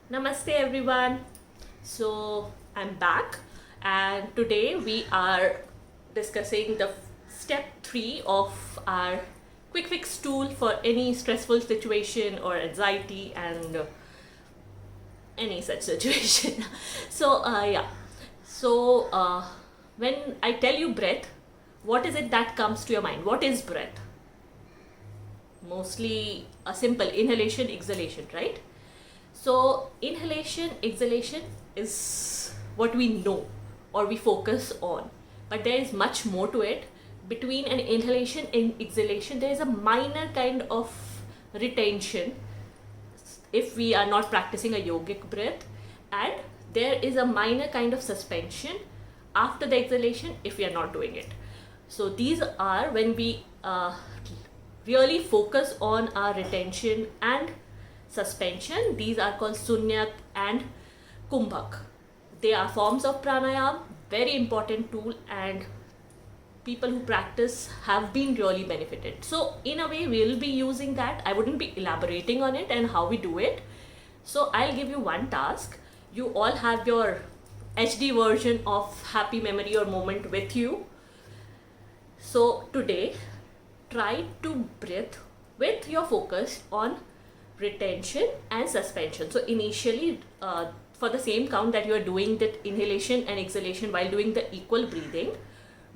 Namaste everyone. So I'm back, and today we are discussing the step 3 of our quick fix tool for any stressful situation or anxiety and any such situation. So when I tell you breath, what is it that comes to your mind? What is breath? Mostly a simple inhalation, exhalation, right? So, inhalation, exhalation is what we know or we focus on, but there is much more to it. Between an inhalation and exhalation, there is a minor kind of retention if we are not practicing a yogic breath, and there is a minor kind of suspension after the exhalation if we are not doing it. So, these are when we really focus on our retention and suspension. These are called Sunyak and Kumbhak. They are forms of pranayam, very important tool, and people who practice have been really benefited. So in a way we'll be using that. I wouldn't be elaborating on it and how we do it. So I'll give you one task. You all have your HD version of happy memory or moment with you. So today try to breathe with your focus on retention and suspension. So initially for the same count that you are doing that inhalation and exhalation while doing the equal breathing,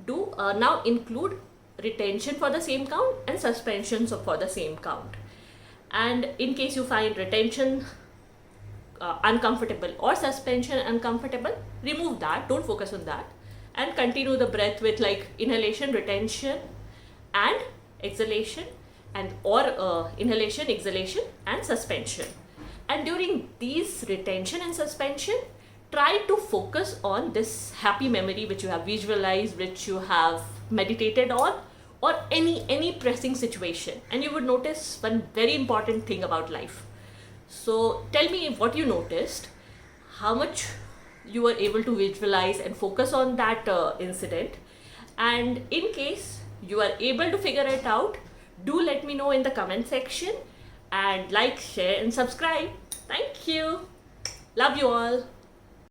do now include retention for the same count and suspension for the same count. And in case you find retention uncomfortable or suspension uncomfortable, remove that, don't focus on that, and continue the breath with like inhalation, retention and exhalation, and or inhalation, exhalation and suspension. And during these retention and suspension, try to focus on this happy memory which you have visualized, which you have meditated on, or any pressing situation, and you would notice one very important thing about life. So tell me what you noticed, how much you were able to visualize and focus on that incident, and in case you are able to figure it out, do let me know in the comment section, and like, share and subscribe. Thank you. Love you all.